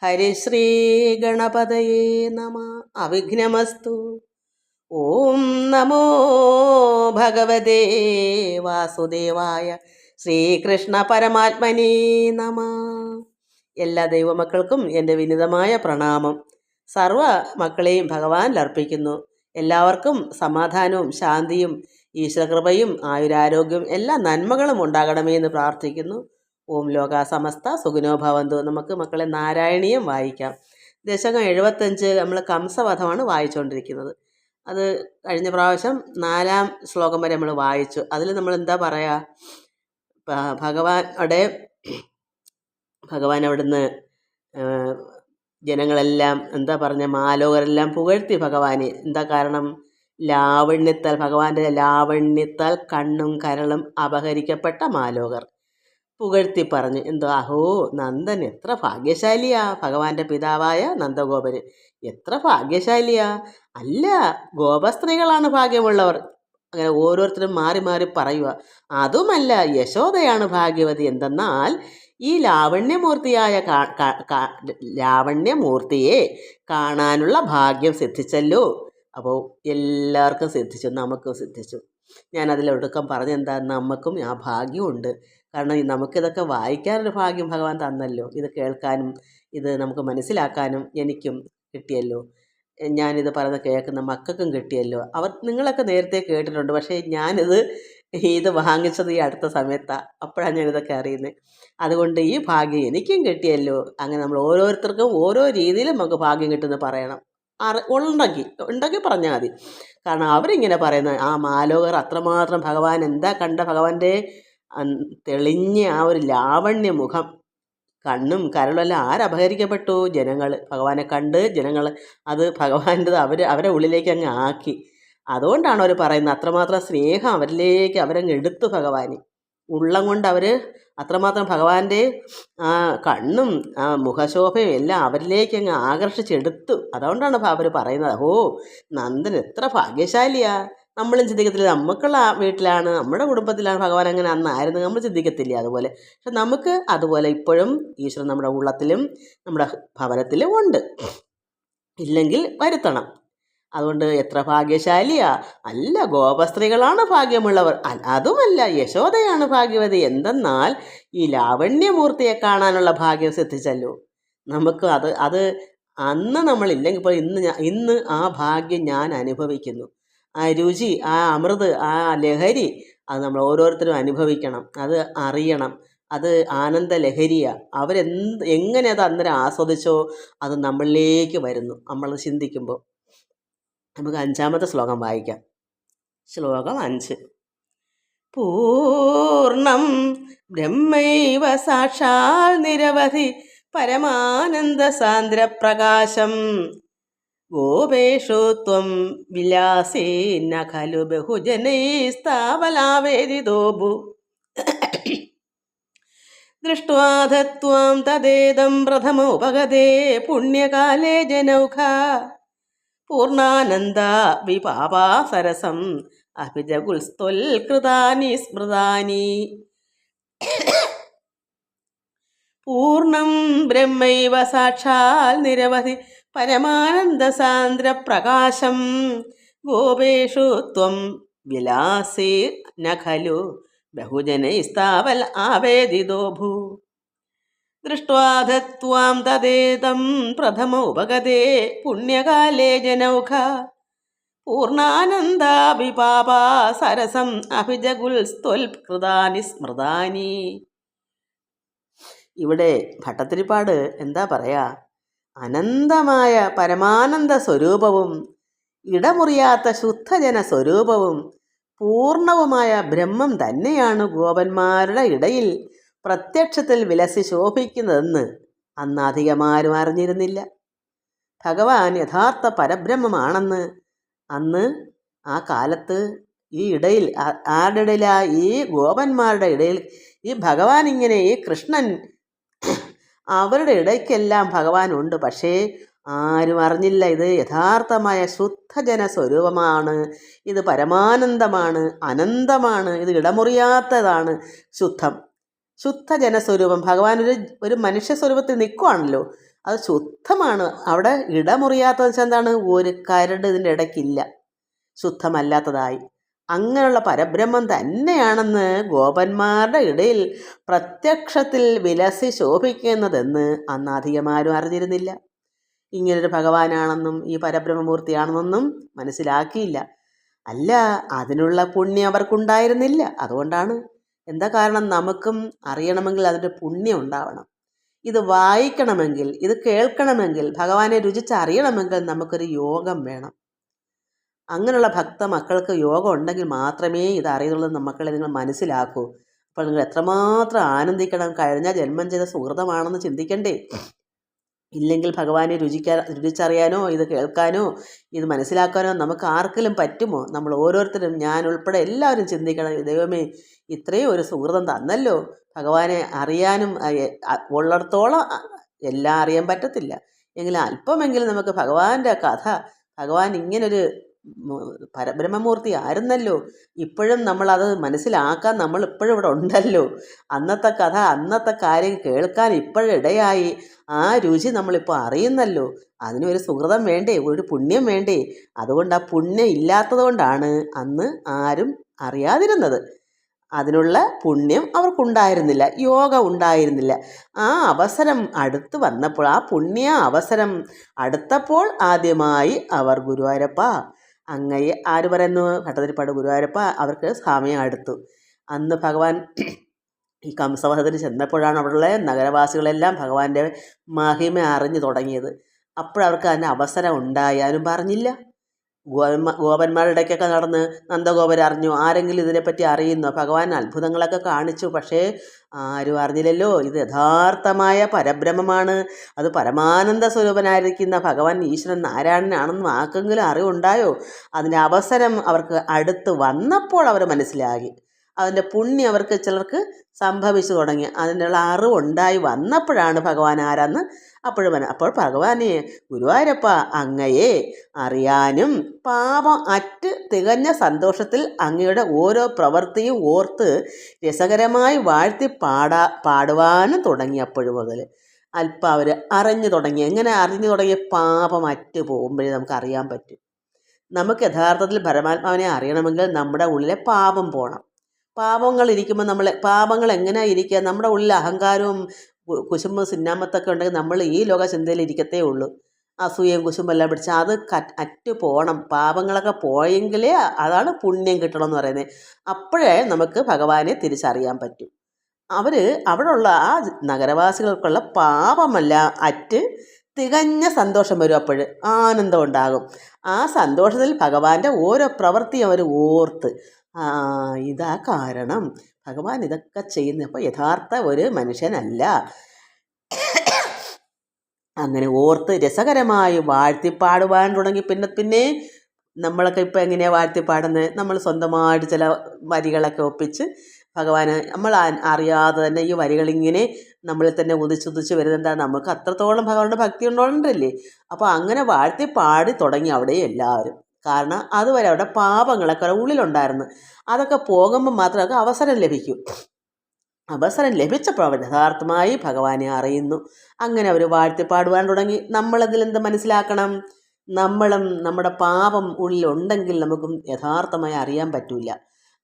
ഹരിശ്രീ ഗണപതയേ നമ. അവിഘ്നമസ്തു. ഓം നമോ ഭഗവതേ വാസുദേവായ ശ്രീകൃഷ്ണ പരമാത്മനേ നമ. എല്ലാ ദൈവമക്കൾക്കും എൻ്റെ വിനിതമായ പ്രണാമം. സർവ മക്കളെയും ഭഗവാനിൽ അർപ്പിക്കുന്നു. എല്ലാവർക്കും സമാധാനവും ശാന്തിയും ഈശ്വരകൃപയും ആയുരാരോഗ്യവും എല്ലാ നന്മകളും ഉണ്ടാകണമേ എന്ന് പ്രാർത്ഥിക്കുന്നു. ഓം ലോകാ സമസ്ത സുഖിനോ ഭവന്തു. നമുക്ക് മക്കളെ നാരായണീയം വായിക്കാം. ദശകം 75 നമ്മൾ കംസവധമാണ് വായിച്ചുകൊണ്ടിരിക്കുന്നത്. അത് കഴിഞ്ഞ പ്രാവശ്യം 4-ാം ശ്ലോകം വരെ നമ്മൾ വായിച്ചു. അതിൽ നമ്മൾ എന്താ പറയുക, ഭഗവാൻ അവിടുന്ന് ജനങ്ങളെല്ലാം എന്താ പറഞ്ഞ മാലോകരെല്ലാം പുകഴ്ത്തി ഭഗവാനെ. എന്താ കാരണം? ലാവണ്യത്താൽ, ഭഗവാന്റെ ലാവണ്യത്താൽ കണ്ണും കരളും അപഹരിക്കപ്പെട്ട മാലോകർ പുകഴ്ത്തി പറഞ്ഞു. എന്തോ, അഹോ നന്ദൻ എത്ര ഭാഗ്യശാലിയാ, ഭഗവാന്റെ പിതാവായ നന്ദഗോപര് എത്ര ഭാഗ്യശാലിയാ. അല്ല, ഗോപസ്ത്രീകളാണ് ഭാഗ്യമുള്ളവർ. അങ്ങനെ ഓരോരുത്തരും മാറി മാറി പറയുക. അതുമല്ല, യശോദയാണ് ഭാഗ്യവതി. എന്തെന്നാൽ ഈ ലാവണ്യമൂർത്തിയെ കാണാനുള്ള ഭാഗ്യം സിദ്ധിച്ചല്ലോ. അപ്പോൾ എല്ലാവർക്കും സിദ്ധിച്ചു, നമുക്കും സിദ്ധിച്ചു. ഞാൻ അതിലൊടുക്കം പറഞ്ഞെന്താ, നമുക്കും ആ ഭാഗ്യമുണ്ട്. കാരണം നമുക്കിതൊക്കെ വായിക്കാനൊരു ഭാഗ്യം ഭഗവാൻ തന്നല്ലോ. ഇത് കേൾക്കാനും ഇത് നമുക്ക് മനസ്സിലാക്കാനും എനിക്കും കിട്ടിയല്ലോ. ഞാനിത് പറയുന്നത് കേൾക്കുന്ന മക്കൾക്കും കിട്ടിയല്ലോ. നിങ്ങളൊക്കെ നേരത്തെ കേട്ടിട്ടുണ്ട്, പക്ഷേ ഇത് വാങ്ങിച്ചത് ഈ അടുത്ത സമയത്താണ്. അപ്പോഴാണ് ഞാനിതൊക്കെ അറിയുന്നത്. അതുകൊണ്ട് ഈ ഭാഗ്യം എനിക്കും കിട്ടിയല്ലോ. അങ്ങനെ നമ്മൾ ഓരോരുത്തർക്കും ഓരോ രീതിയിലും നമുക്ക് ഭാഗ്യം കിട്ടുമെന്ന് പറയണം. ഉണ്ടെങ്കിൽ പറഞ്ഞാൽ മതി. കാരണം അവരിങ്ങനെ പറയുന്നത്, ആ മാലോകർ അത്രമാത്രം ഭഗവാൻ എന്താ കണ്ട, ഭഗവാന്റെ തെളിഞ്ഞ ആ ഒരു ലാവണ്യ മുഖം, കണ്ണും കരളെല്ലാം ആരപഹരിക്കപ്പെട്ടു? ജനങ്ങൾ. ഭഗവാനെ കണ്ട് ജനങ്ങൾ അത് ഭഗവാൻ്റെത് അവരെ ഉള്ളിലേക്ക് അങ്ങ് ആക്കി. അതുകൊണ്ടാണ് അവർ പറയുന്നത്, അത്രമാത്രം സ്നേഹം അവരിലേക്ക് അവരങ്ങ് എടുത്തു. ഭഗവാന് ഉള്ളം കൊണ്ട് അവർ അത്രമാത്രം ഭഗവാന്റെ ആ കണ്ണും ആ മുഖശോഭയും എല്ലാം അവരിലേക്ക് അങ്ങ് ആകർഷിച്ചെടുത്തു. അതുകൊണ്ടാണ് അവർ പറയുന്നത്, ഓ നന്ദൻ എത്ര ഭാഗ്യശാലിയാ. നമ്മളും ചിന്തിക്കത്തില്ല, നമുക്കുള്ള വീട്ടിലാണ്, നമ്മുടെ കുടുംബത്തിലാണ് ഭഗവാൻ അങ്ങനെ അന്നായിരുന്നു, നമ്മൾ ചിന്തിക്കത്തില്ല അതുപോലെ. പക്ഷെ നമുക്ക് അതുപോലെ ഇപ്പോഴും ഈശ്വരൻ നമ്മുടെ ഉള്ളത്തിലും നമ്മുടെ ഭവനത്തിലും ഉണ്ട്. ഇല്ലെങ്കിൽ വരുത്തണം. അതുകൊണ്ട് എത്ര ഭാഗ്യശാലിയാ. അല്ല, ഗോപസ്ത്രീകളാണ് ഭാഗ്യമുള്ളവർ. അതുമല്ല, യശോദയാണ് ഭാഗ്യവതി. എന്തെന്നാൽ ഈ ലാവണ്യമൂർത്തിയെ കാണാനുള്ള ഭാഗ്യം സിദ്ധിച്ചല്ലോ. നമുക്ക് അത് അന്ന് നമ്മളില്ലെങ്കിൽ ഇപ്പോൾ ഇന്ന് ആ ഭാഗ്യം ഞാൻ അനുഭവിക്കുന്നു. ആ രുചി, ആ അമൃത്, ആ ലഹരി അത് നമ്മൾ ഓരോരുത്തരും അനുഭവിക്കണം. അത് അറിയണം. അത് ആനന്ദ ലഹരിയാണ്. എങ്ങനെ അത് അന്നേരം ആസ്വദിച്ചോ അത് നമ്മളിലേക്ക് വരുന്നു. നമ്മൾ ചിന്തിക്കുമ്പോൾ. നമുക്ക് 5-ാമത്തെ ശ്ലോകം വായിക്കാം. ശ്ലോകം 5. പൂർണ്ണം ബ്രഹ്മൈവ സാക്ഷാൽ നിരവധി പരമാനന്ദ സാന്ദ്രപ്രകാശം ഗോപേഷു ത്വം വിലാസേന ഖലു ബഹുജനൈസ്താവലാവേദിതോഭു ദൃഷ്ട്വാധത്വാം തദേദം പ്രഥമോപഗതേ പുണ്യകാലേ ജനൗഘ പൂർണ്ണാനന്ദ വിപാപാസരസം അഭിജഗുൽസ്ത്വൽകൃതാനി സ്മൃതാനി. പൂർണ്ണം ബ്രഹ്മൈവ സാക്ഷാൽ നിരവധി പരമാനന്ദ സാന്ദ്ര പ്രകാശം ഗോപേഷു ത്വം വിലാസേ നഖലു ബഹുജനൈസ്താവൽ ആവേദിതോ ഭൂ ദൃഷ്ട്വാധത്വാം തദേതം പ്രഥമ ഉപഗതേ പുണ്യകാലേ ജനൗഘ പൂർണ്ണാനന്ദാഭിപാപാ സരസം അഭിജഗുൽസ്ത്വൽകൃതാനി സ്മൃതാനി. ഇവിടെ ഭട്ടത്തിരിപ്പാട് എന്താ പറയാ, അനന്തമായ പരമാനന്ദ സ്വരൂപവും ഇടമുറിയാത്ത ശുദ്ധജന സ്വരൂപവും പൂർണ്ണവുമായ ബ്രഹ്മം തന്നെയാണ് ഗോപന്മാരുടെ ഇടയിൽ പ്രത്യക്ഷത്തിൽ വിലസി ശോഭിക്കുന്നതെന്ന് അന്ന് അധികമാരും അറിഞ്ഞിരുന്നില്ല. ഭഗവാൻ യഥാർത്ഥ പരബ്രഹ്മമാണെന്ന് അന്ന് ആ കാലത്ത് ഈ ഇടയിൽ ആരുടെ ഇടയിലാ? ഈ ഗോപന്മാരുടെ ഇടയിൽ ഈ ഭഗവാൻ ഇങ്ങനെ, ഈ കൃഷ്ണൻ അവരുടെ ഇടയ്ക്കെല്ലാം ഭഗവാനുണ്ട്. പക്ഷേ ആരും അറിഞ്ഞില്ല. ഇത് യഥാർത്ഥമായ ശുദ്ധജന സ്വരൂപമാണ്, ഇത് പരമാനന്ദമാണ്, അനന്തമാണ്, ഇത് ഇടമുറിയാത്തതാണ്, ശുദ്ധജനസ്വരൂപം. ഭഗവാൻ ഒരു മനുഷ്യ സ്വരൂപത്തിൽ നിൽക്കുവാണല്ലോ. അത് ശുദ്ധമാണ്. അവിടെ ഇടമുറിയാത്തതെന്ന് വെച്ചാൽ എന്താണ്, ഒരു കരട് ഇതിൻ്റെ ഇടയ്ക്കില്ല, ശുദ്ധമല്ലാത്തതായി. അങ്ങനെയുള്ള പരബ്രഹ്മം തന്നെയാണെന്ന് ഗോപന്മാരുടെ ഇടയിൽ പ്രത്യക്ഷത്തിൽ വിലസി ശോഭിക്കുന്നതെന്ന് അന്ന് അധികമാരും അറിഞ്ഞിരുന്നില്ല. ഇങ്ങനൊരു ഭഗവാനാണെന്നും ഈ പരബ്രഹ്മമൂർത്തിയാണെന്നൊന്നും മനസ്സിലാക്കിയില്ല. അല്ല, അതിനുള്ള പുണ്യം അവർക്കുണ്ടായിരുന്നില്ല. അതുകൊണ്ടാണ്. എന്താ കാരണം? നമുക്കും അറിയണമെങ്കിൽ അതിൻ്റെ പുണ്യം ഉണ്ടാവണം. ഇത് വായിക്കണമെങ്കിൽ, ഇത് കേൾക്കണമെങ്കിൽ, ഭഗവാനെ രുചിച്ചറിയണമെങ്കിൽ നമുക്കൊരു യോഗം വേണം. അങ്ങനെയുള്ള ഭക്ത മക്കൾക്ക് യോഗം ഉണ്ടെങ്കിൽ മാത്രമേ ഇത് അറിയുള്ളൂ. മക്കളെ നിങ്ങൾ മനസ്സിലാക്കൂ. അപ്പോൾ നിങ്ങൾ എത്രമാത്രം ആനന്ദിക്കണം. കഴിഞ്ഞ ജന്മം ചെയ്ത സുഹൃതമാണെന്ന് ചിന്തിക്കണ്ടേ? ഇല്ലെങ്കിൽ ഭഗവാനെ രുചിച്ചറിയാനോ ഇത് കേൾക്കാനോ ഇത് മനസ്സിലാക്കാനോ നമുക്ക് ആർക്കെങ്കിലും പറ്റുമോ? നമ്മൾ ഓരോരുത്തരും, ഞാൻ ഉൾപ്പെടെ എല്ലാവരും ചിന്തിക്കണം, ദൈവമേ ഇത്രയും ഒരു സുഹൃതം തന്നല്ലോ. ഭഗവാനെ അറിയാനും ഉള്ളിടത്തോളം എല്ലാം അറിയാൻ പറ്റത്തില്ല, എങ്കിലും അല്പമെങ്കിലും നമുക്ക് ഭഗവാന്റെ കഥ, ഭഗവാൻ ഇങ്ങനൊരു പരബ്രഹ്മമൂർത്തി ആയിരുന്നല്ലോ, ഇപ്പോഴും നമ്മളത് മനസ്സിലാക്കാൻ നമ്മൾ ഇപ്പോഴും ഇവിടെ ഉണ്ടല്ലോ, അന്നത്തെ കഥ അന്നത്തെ കാര്യം കേൾക്കാൻ ഇപ്പോഴും ഇടയായി, ആ രുചി നമ്മളിപ്പോൾ അറിയുന്നല്ലോ. അതിനൊരു സുഹൃതം വേണ്ടേ, ഒരു പുണ്യം വേണ്ടേ? അതുകൊണ്ട് ആ പുണ്യം ഇല്ലാത്തത് കൊണ്ടാണ് അന്ന് ആരും അറിയാതിരുന്നത്. അതിനുള്ള പുണ്യം അവർക്കുണ്ടായിരുന്നില്ല, യോഗ ഉണ്ടായിരുന്നില്ല. ആ അവസരം അടുത്ത് വന്നപ്പോൾ, ആ പുണ്യ അവസരം അടുത്തപ്പോൾ ആദ്യമായി അവർ ഗുരുവായൂരപ്പ അങ്ങയെ, ആര് പറയുന്നു? ഭട്ടതിരിപ്പാട് ഗുരുവായൂരപ്പ, അവർക്ക് സമയം അടുത്തു. അന്ന് ഭഗവാൻ ഈ കംസവധത്തിന് ചെന്നപ്പോഴാണ് അവിടെയുള്ള നഗരവാസികളെല്ലാം ഭഗവാന്റെ മഹിമ അറിഞ്ഞു തുടങ്ങിയത്. അപ്പോഴവർക്ക് അതിൻ്റെ അവസരം ഉണ്ടായാലും പറഞ്ഞില്ല. ഗോപന്മാരുടെ ഇടയ്ക്കൊക്കെ നടന്ന് നന്ദഗോപർ അറിഞ്ഞു. ആരെങ്കിലും ഇതിനെപ്പറ്റി അറിയുന്നോ? ഭഗവാൻ അത്ഭുതങ്ങളൊക്കെ കാണിച്ചു, പക്ഷേ ആരും അറിഞ്ഞില്ലല്ലോ. ഇത് യഥാർത്ഥമായ പരബ്രഹ്മമാണ്. അത് പരമാനന്ദ സ്വരൂപനായിരിക്കുന്ന ഭഗവാൻ ഈശ്വരൻ നാരായണനാണെന്നും ആർക്കെങ്കിലും അറിവുണ്ടായോ? അതിൻ്റെ അവസരം അവർക്ക് അടുത്ത് വന്നപ്പോൾ അവർ മനസ്സിലാക്കി. അതിൻ്റെ പുണ്യം അവർക്ക് ചിലർക്ക് സംഭവിച്ചു തുടങ്ങി. അതിനുള്ള അറിവുണ്ടായി വന്നപ്പോഴാണ് ഭഗവാൻ ആരാന്ന് അപ്പോൾ ഭഗവാനെ, ഗുരുവായൂരപ്പ അങ്ങയെ അറിയാനും പാപം അറ്റ് തികഞ്ഞ സന്തോഷത്തിൽ അങ്ങയുടെ ഓരോ പ്രവൃത്തിയും ഓർത്ത് രസകരമായി വാഴ്ത്തി പാടുവാനും തുടങ്ങി. അപ്പോഴും മുതൽ അല്പം അവർ അറിഞ്ഞു തുടങ്ങി. എങ്ങനെ അറിഞ്ഞു തുടങ്ങി? പാപം അറ്റ് പോകുമ്പോഴേ നമുക്ക് അറിയാൻ പറ്റും. നമുക്ക് യഥാർത്ഥത്തിൽ പരമാത്മാവിനെ അറിയണമെങ്കിൽ നമ്മുടെ ഉള്ളിലെ പാപം പോകണം. പാപങ്ങൾ ഇരിക്കുമ്പോൾ പാപങ്ങൾ എങ്ങനെയാണ് ഇരിക്കുക? നമ്മുടെ ഉള്ളിൽ അഹങ്കാരവും കുശുമ്പും സിന്നാമത്തൊക്കെ ഉണ്ടെങ്കിൽ നമ്മൾ ഈ ലോക ചിന്തയിൽ ഇരിക്കത്തേ ഉള്ളൂ. അസൂയയും കുശുമ്പെല്ലാം പിടിച്ച് അത് അറ്റു പോകണം. പാപങ്ങളൊക്കെ പോയെങ്കിലേ അതാണ് പുണ്യം കിട്ടണമെന്ന് പറയുന്നത്. അപ്പോഴേ നമുക്ക് ഭഗവാനെ തിരിച്ചറിയാൻ പറ്റും. അവിടെയുള്ള ആ നഗരവാസികൾക്കുള്ള പാപമല്ല അറ്റ് തികഞ്ഞ സന്തോഷം വരും. അപ്പോൾ ആനന്ദം ഉണ്ടാകും. ആ സന്തോഷത്തിൽ ഭഗവാന്റെ ഓരോ പ്രവൃത്തിയും അവർ ഓർത്ത്, ഇതാ കാരണം ഭഗവാൻ ഇതൊക്കെ ചെയ്യുന്നത്. അപ്പോൾ യഥാർത്ഥ ഒരു മനുഷ്യനല്ല. അങ്ങനെ ഓർത്ത് രസകരമായി വാഴ്ത്തിപ്പാടുവാൻ തുടങ്ങി. പിന്നെ നമ്മളൊക്കെ ഇപ്പോൾ എങ്ങനെയാണ് വാഴ്ത്തിപ്പാടുന്നത്? നമ്മൾ സ്വന്തമായിട്ട് ചില വരികളൊക്കെ ഒപ്പിച്ച് ഭഗവാന് നമ്മൾ അറിയാതെ തന്നെ ഈ വരികളിങ്ങനെ നമ്മളിൽ തന്നെ ഉദിച്ചുദിച്ച് വരുന്നതെന്താണ്? നമുക്ക് അത്രത്തോളം ഭഗവാന്റെ ഭക്തി ഉണ്ടോണ്ടല്ലേ. അപ്പോൾ അങ്ങനെ വാഴ്ത്തിപ്പാടി തുടങ്ങി അവിടെ എല്ലാവരും. കാരണം അതുവരെ അവിടെ പാപങ്ങളൊക്കെ ഉള്ളിലുണ്ടായിരുന്നു. അതൊക്കെ പോകുമ്പോൾ മാത്രമേ അവസരം ലഭിക്കൂ. അവസരം ലഭിച്ചപ്പോൾ അവർ യഥാർത്ഥമായി ഭഗവാനെ അറിയുന്നു. അങ്ങനെ അവർ വാഴ്ത്തിപ്പാടുവാൻ തുടങ്ങി. നമ്മളതിലെന്ത് മനസ്സിലാക്കണം? നമ്മളും നമ്മുടെ പാപം ഉള്ളിലുണ്ടെങ്കിൽ നമുക്കും യഥാർത്ഥമായി അറിയാൻ പറ്റില്ല.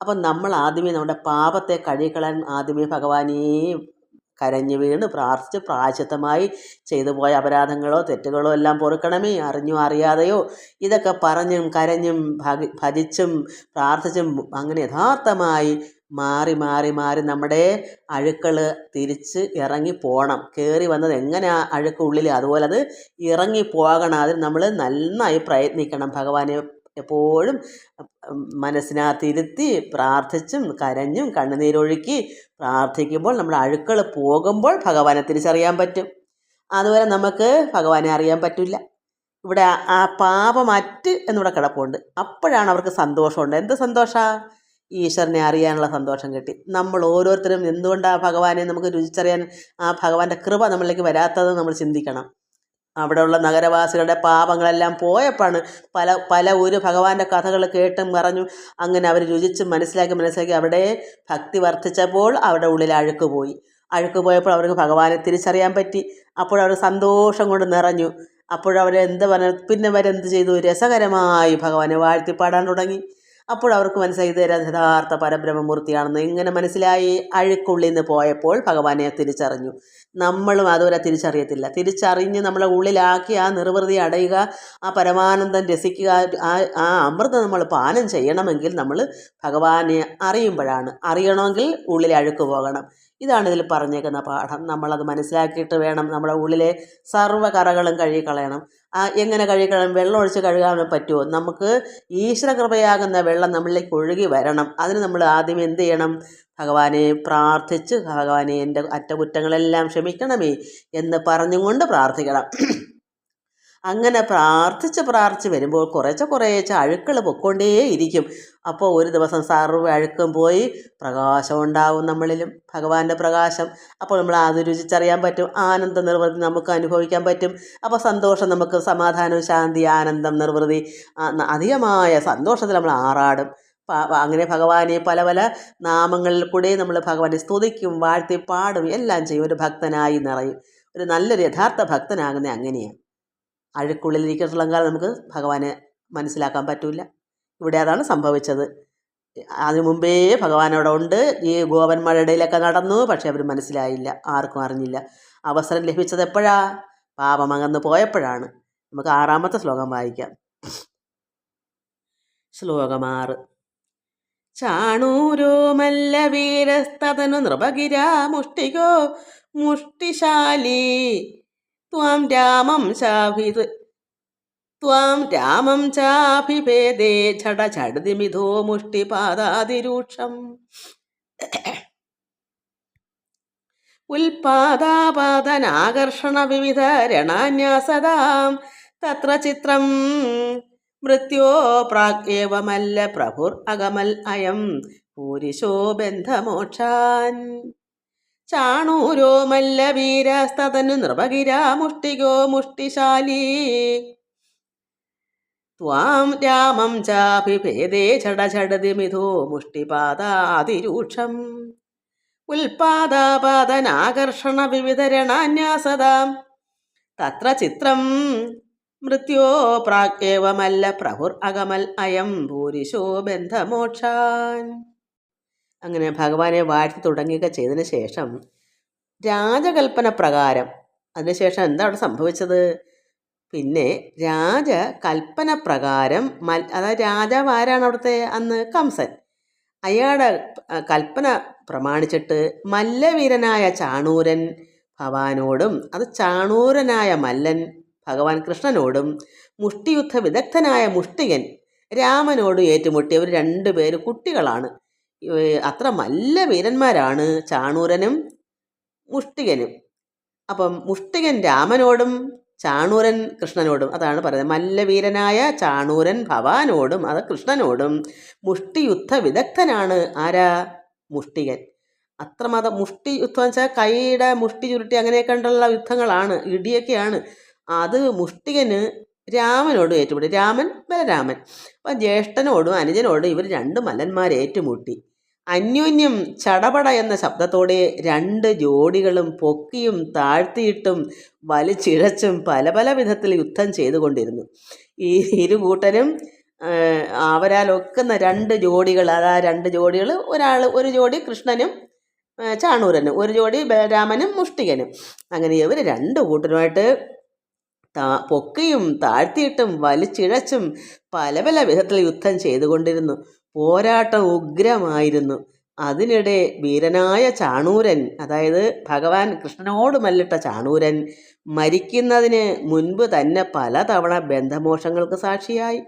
അപ്പം നമ്മൾ ആദ്യമേ നമ്മുടെ പാപത്തെ കഴുകിക്കളയാൻ ആദ്യമേ ഭഗവാനെ കരഞ്ഞു വീണ് പ്രാർത്ഥിച്ച് പ്രായശ്ചിത്തമായി ചെയ്തു പോയ അപരാധങ്ങളോ തെറ്റുകളോ എല്ലാം പൊറുക്കണമേ, അറിഞ്ഞോ അറിയാതെയോ ഇതൊക്കെ പറഞ്ഞും കരഞ്ഞും ഭജിച്ചും പ്രാർത്ഥിച്ചും അങ്ങനെ യഥാർത്ഥമായി മാറി മാറി മാറി നമ്മുടെ അഴുക്കൾ തിരിച്ച് ഇറങ്ങി പോകണം. കയറി വന്നത് എങ്ങനെ അഴുക്ക് ഉള്ളിൽ, അതുപോലെ അത് ഇറങ്ങി പോകണം. അതിന് നമ്മൾ നന്നായി പ്രയത്നിക്കണം. ഭഗവാനെ എപ്പോഴും മനസ്സിനകത്തിരുത്തി പ്രാർത്ഥിച്ചും കരഞ്ഞും കണ്ണുനീരൊഴുക്കി പ്രാർത്ഥിക്കുമ്പോൾ നമ്മുടെ അഴുക്കൾ പോകുമ്പോൾ ഭഗവാനെ തിരിച്ചറിയാൻ പറ്റും. അതുവരെ നമുക്ക് ഭഗവാനെ അറിയാൻ പറ്റില്ല. ഇവിടെ ആ പാപമറ്റ് എന്നിവിടെ കിടപ്പുണ്ട്. അപ്പോഴാണ് അവർക്ക് സന്തോഷമുണ്ട്. എന്ത് സന്തോഷമാണ്? ഈശ്വരനെ അറിയാനുള്ള സന്തോഷം കിട്ടി. നമ്മൾ ഓരോരുത്തരും എന്തുകൊണ്ടാണ് ഭഗവാനെ നമുക്ക് രുചിച്ചറിയാൻ ആ ഭഗവാന്റെ കൃപ നമ്മളിലേക്ക് വരാത്തത് നമ്മൾ ചിന്തിക്കണം. അവിടെയുള്ള നഗരവാസികളുടെ പാപങ്ങളെല്ലാം പോയപ്പോഴാണ് പല ഒരു ഭഗവാന്റെ കഥകൾ കേട്ടും പറഞ്ഞു. അങ്ങനെ അവർ രുചിച്ച് മനസ്സിലാക്കി അവിടെ ഭക്തി വർദ്ധിച്ചപ്പോൾ അവരുടെ ഉള്ളിൽ അഴുക്ക് പോയി. അഴുക്ക് പോയപ്പോൾ അവർക്ക് ഭഗവാനെ തിരിച്ചറിയാൻ പറ്റി. അപ്പോഴവർ സന്തോഷം കൊണ്ട് നിറഞ്ഞു. അപ്പോഴവർ എന്ത് പറഞ്ഞു, പിന്നെ അവരെന്ത് ചെയ്തു, രസകരമായി ഭഗവാനെ വാഴ്ത്തിപ്പാടാൻ തുടങ്ങി. അപ്പോഴവർക്ക് മനസ്സിലായി ഇത് യഥാർത്ഥ പരബ്രഹ്മമൂർത്തിയാണെന്ന്. ഇങ്ങനെ മനസ്സിലായി. അഴുക്കുള്ളിൽ നിന്ന് പോയപ്പോൾ ഭഗവാനെ തിരിച്ചറിഞ്ഞു. നമ്മളും അതുവരെ തിരിച്ചറിയത്തില്ല. തിരിച്ചറിഞ്ഞ് നമ്മളെ ഉള്ളിലാക്കി ആ നിർവൃതി അടയുക, ആ പരമാനന്ദം രസിക്കുക, ആ അമൃതം നമ്മൾ പാനം ചെയ്യണമെങ്കിൽ നമ്മൾ ഭഗവാനെ അറിയുമ്പോഴാണ്. അറിയണമെങ്കിൽ ഉള്ളിലെ അഴുക്ക് പോകണം. ഇതാണ് ഇതിൽ പറഞ്ഞേക്കുന്ന പാഠം. നമ്മളത് മനസ്സിലാക്കിയിട്ട് വേണം നമ്മുടെ ഉള്ളിലെ സർവ്വ കറകളും കഴുകിക്കളയണം. എങ്ങനെ കഴുകിക്കളയണം? വെള്ളം ഒഴിച്ച് കഴുകാൻ പറ്റുമോ? നമുക്ക് ഈശ്വരകൃപയാകുന്ന വെള്ളം നമ്മളിലേക്ക് ഒഴുകി വരണം. അതിന് നമ്മൾ ആദ്യം എന്ത് ചെയ്യണം? ഭഗവാനെ പ്രാർത്ഥിച്ച്, ഭഗവാനെ എൻ്റെ അറ്റകുറ്റങ്ങളെല്ലാം ക്ഷമിക്കണമേ എന്ന് പറഞ്ഞുകൊണ്ട് പ്രാർത്ഥിക്കണം. അങ്ങനെ പ്രാർത്ഥിച്ച് വരുമ്പോൾ കുറേശ്ശെ അഴുക്കൾ പൊയ്ക്കൊണ്ടേയിരിക്കും. അപ്പോൾ ഒരു ദിവസം സർവ്വ അഴുക്കും പോയി പ്രകാശം ഉണ്ടാവും നമ്മളിലും, ഭഗവാന്റെ പ്രകാശം. അപ്പോൾ നമ്മൾ അത് രുചിച്ചറിയാൻ പറ്റും. ആനന്ദ നിർവൃതി നമുക്ക് അനുഭവിക്കാൻ പറ്റും. അപ്പോൾ സന്തോഷം, നമുക്ക് സമാധാനം, ശാന്തി, ആനന്ദം, നിർവൃതി, അധികമായ സന്തോഷത്തിൽ നമ്മൾ ആറാടും. അങ്ങനെ ഭഗവാനെ പല പല നാമങ്ങളിൽ കൂടെ നമ്മൾ ഭഗവാനെ സ്തുതിക്കും, വാഴ്ത്തി പാടും, എല്ലാം ചെയ്യും. ഒരു ഭക്തനായി നിറയും. ഒരു നല്ലൊരു യഥാർത്ഥ ഭക്തനാകുന്നത് അങ്ങനെയാണ്. അഴുക്കുള്ളിലിരിക്കത്തുള്ള കാലം നമുക്ക് ഭഗവാനെ മനസ്സിലാക്കാൻ പറ്റില്ല. ഇവിടെ അതാണ് സംഭവിച്ചത്. അതിനു മുമ്പേ ഭഗവാൻ അവിടെ ഉണ്ട്. ഈ ഗോപന്മാരുടെ ഇടയിലൊക്കെ നടന്നു. പക്ഷെ അവർ മനസ്സിലായില്ല, ആർക്കും അറിഞ്ഞില്ല. അവസരം ലഭിച്ചത് എപ്പോഴാ? പാപമകന്ന് പോയപ്പോഴാണ്. നമുക്ക് 6-ാമത്തെ ശ്ലോകം വായിക്കാം. ശ്ലോകം 6. ചാണൂരോ മല്ലവീരസ്തതനു നൃപഗിരാ മുഷ്ടികോ മുഷ്ടിശാലി ത്വാം രാമം ചാഭിഭേദേ ഝടദിമിധോ മുഷ്ടിപാദാതിരൂക്ഷം ഉൽപാദാപാദനാകർഷണ വിവിധ രണാന്യാസദാം തത്ര ചിത്രം മൃത്യോ പ്രാഗ്യേവമല്ല പ്രഭുർ അകമൽ അയം പൂരിശോ ബന്ധമോക്ഷാൻ. ചാണൂരോ മല്ലവീരസ്തതനു നൃപഗിരാ മുഷ്ടികോ മുഷ്ടിശാലി ത്വാം രാമം ചാഭിഭേദേ ഝടദിമിധോ മുഷ്ടിപാദാതിരൂക്ഷം ഉൽപാദാപാദനാകർഷണ വിവിധ രണാന്യാസദാം തത്ര ചിത്രം മൃത്യോ പ്രാഗ്യേവമല്ല പ്രഭുർ അകമൽ അയം ഭൂരിശോ ബന്ധമോക്ഷാൻ. അങ്ങനെ ഭഗവാനെ വാഴ്ത്തി തുടങ്ങുക ചെയ്തതിന് ശേഷം രാജകൽപ്പന പ്രകാരം, അതിനുശേഷം എന്താ അവിടെ സംഭവിച്ചത്? പിന്നെ രാജകൽപ്പന പ്രകാരം അതായത് രാജാവ് ആരാണ് അവിടുത്തെ? അന്ന് കംസൻ. അയാളുടെ കൽപ്പന പ്രമാണിച്ചിട്ട് മല്ലവീരനായ ചാണൂരൻ ഭഗവാനോടും, അത് ചാണൂരനായ മല്ലൻ ഭഗവാൻ കൃഷ്ണനോടും, മുഷ്ടിയുദ്ധ വിദഗ്ധനായ മുഷ്ടികൻ രാമനോടും ഏറ്റുമുട്ടി. അവർ 2 പേര് കുട്ടികളാണ്. അത്ര നല്ല വീരന്മാരാണ് ചാണൂരനും മുഷ്ടികനും. അപ്പം മുഷ്ടികൻ രാമനോടും ചാണൂരൻ കൃഷ്ണനോടും, അതാണ് പറയുന്നത്. മല്ലവീരനായ ചാണൂരൻ ഭവാനോടും, അത് കൃഷ്ണനോടും. മുഷ്ടിയുദ്ധ വിദഗ്ധനാണ് ആരാ? മുഷ്ടികൻ. അത്രമാത്രം മുഷ്ടി യുദ്ധം എന്ന് വെച്ചാൽ കൈയുടെ മുഷ്ടി ചുരുട്ടി അങ്ങനെയൊക്കെ ഉള്ള യുദ്ധങ്ങളാണ്, ഇടിയൊക്കെയാണ്. അത് മുഷ്ടികന് രാമനോടും ഏറ്റുമുട്ടി. രാമൻ ബലരാമൻ. അപ്പം ജ്യേഷ്ഠനോടും അനുജനോടും ഇവർ 2 മല്ലന്മാരെ ഏറ്റുമുട്ടി. അന്യോന്യം ചടപട എന്ന ശബ്ദത്തോടെ 2 ജോഡികളും പൊക്കിയും താഴ്ത്തിയിട്ടും വലിച്ചിഴച്ചും പല പല വിധത്തിൽ യുദ്ധം ചെയ്തുകൊണ്ടിരുന്നു. ഈ ഇരുകൂട്ടരും അവരാൽ ഒക്കുന്ന 2 ജോഡികൾ, അതാ 2 ജോഡികൾ, ഒരു ജോഡി കൃഷ്ണനും ചാണൂരനും, ഒരു ജോഡി ബലരാമനും മുഷ്ടികനും. അങ്ങനെ ഇവർ 2 കൂട്ടരുമായിട്ട് പൊക്കിയും താഴ്ത്തിയിട്ടും വലിച്ചിഴച്ചും പല പല വിധത്തിൽ യുദ്ധം ചെയ്തുകൊണ്ടിരുന്നു. പോരാട്ടം ഉഗ്രമായിരുന്നു. അതിനിടെ വീരനായ ചാണൂരൻ, അതായത് ഭഗവാൻ കൃഷ്ണനോട് മല്ലിട്ട ചാണൂരൻ, മരിക്കുന്നതിന് മുൻപ് തന്നെ പലതവണ ബന്ധമോക്ഷങ്ങൾക്ക് സാക്ഷിയായി.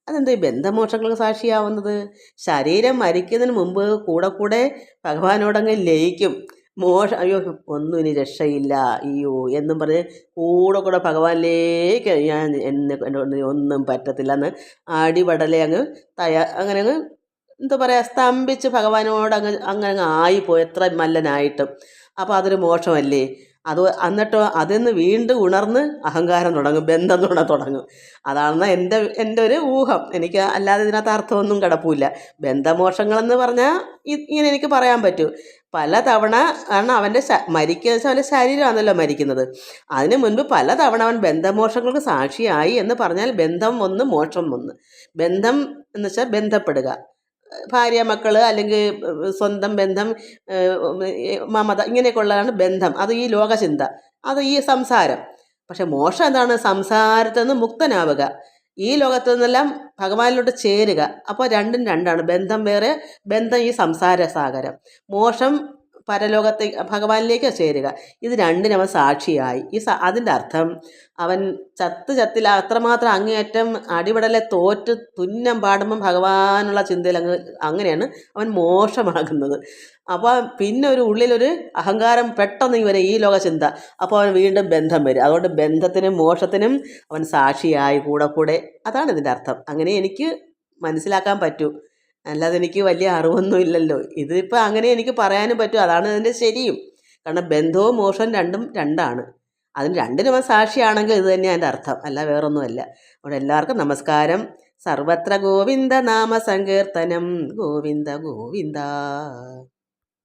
അതെന്ത് ബന്ധമോക്ഷങ്ങൾക്ക് സാക്ഷിയാവുന്നത്? ശരീരം മരിക്കുന്നതിന് മുമ്പ് കൂടെ ഭഗവാനോടങ്ങ് ലയിക്കും. അയ്യോ ഒന്നും ഇനി രക്ഷയില്ല, അയ്യോ എന്നും പറഞ്ഞ് കൂടെ ഭഗവാനിലേക്ക് എന്നെ ഒന്നും പറ്റത്തില്ല എന്ന് അടിപടലെ അങ്ങനെ അങ്ങ് എന്താ പറയുക, സ്തംഭിച്ച് ഭഗവാനോട് അങ്ങനെ ആയിപ്പോയി, എത്ര മല്ലനായിട്ടും. അപ്പോൾ അതൊരു മോക്ഷമല്ലേ? അത് എന്നിട്ടോ അതിൽ നിന്ന് വീണ്ടും ഉണർന്ന് അഹങ്കാരം തുടങ്ങും, ബന്ധം തുടങ്ങും. അതാണ് എൻ്റെ ഒരു ഊഹം. എനിക്ക് അല്ലാതെ ഇതിനകത്ത് അർത്ഥമൊന്നും കിടപ്പില്ല. ബന്ധമോക്ഷങ്ങളെന്ന് പറഞ്ഞാൽ ഇങ്ങനെ എനിക്ക് പറയാൻ പറ്റും. പല തവണ കാരണം അവൻ്റെ മരിക്കുക വെച്ചാൽ അവൻ്റെ ശരീരമാണല്ലോ മരിക്കുന്നത്. അതിന് മുൻപ് പലതവണ അവൻ ബന്ധമോക്ഷങ്ങൾക്ക് സാക്ഷിയായി എന്ന് പറഞ്ഞാൽ ബന്ധം ഒന്ന് മോക്ഷം ഒന്ന്. ബന്ധം എന്ന് വെച്ചാൽ ബന്ധപ്പെടുക, ഭാര്യ മക്കൾ അല്ലെങ്കിൽ സ്വന്തം ബന്ധം, മമത, ഇങ്ങനെയൊക്കെ ഉള്ളതാണ് ബന്ധം. അത് ഈ ലോകചിന്ത, അത് ഈ സംസാരം. പക്ഷെ മോക്ഷം എന്താണ്? സംസാരത്തിൽ നിന്ന് മുക്തനാവുക, ഈ ലോകത്തു നിന്നെല്ലാം ഭഗവാനിലോട്ട് ചേരുക. അപ്പോൾ രണ്ടും രണ്ടാണ്. ബന്ധം വേറെ, ബന്ധം ഈ സംസാര സാഗരം. മോക്ഷം പരലോകത്തെ ഭഗവാനിലേക്ക് ചേരുക. ഇത് രണ്ടിനും അവൻ സാക്ഷിയായി. അതിൻ്റെ അർത്ഥം അവൻ ചത്തിൽ അത്രമാത്രം അങ്ങേയറ്റം അടിപടലെ തോറ്റ് തുന്നം പാടുമ്പം ഭഗവാനുള്ള ചിന്തയിൽ അങ്ങനെയാണ് അവൻ മോക്ഷമാകുന്നത്. അപ്പോൾ പിന്നെ ഒരു ഉള്ളിലൊരു അഹങ്കാരം പെട്ടെന്ന് വരെ ഈ ലോക ചിന്ത. അപ്പോൾ അവൻ വീണ്ടും ബന്ധം വരും. അതുകൊണ്ട് ബന്ധത്തിനും മോക്ഷത്തിനും അവൻ സാക്ഷിയായി കൂടെ. അതാണ് ഇതിൻ്റെ അർത്ഥം. അങ്ങനെ എനിക്ക് മനസ്സിലാക്കാൻ പറ്റൂ. അല്ലാതെ എനിക്ക് വലിയ അറിവൊന്നും ഇല്ലല്ലോ. ഇതിപ്പോൾ അങ്ങനെ എനിക്ക് പറയാനും പറ്റും. അതാണ് ഇതിൻ്റെ ശരിയും. കാരണം ബന്ധവും മോക്ഷവും രണ്ടും രണ്ടാണ്. അതിന് രണ്ടിനും അവൻ സാക്ഷിയാണെങ്കിൽ ഇത് തന്നെയാണ് അതിൻ്റെ അർത്ഥം, അല്ല വേറൊന്നുമല്ല. അവിടെ എല്ലാവർക്കും നമസ്കാരം. സർവത്ര ഗോവിന്ദ നാമ സങ്കീർത്തനം. ഗോവിന്ദ ഗോവിന്ദ.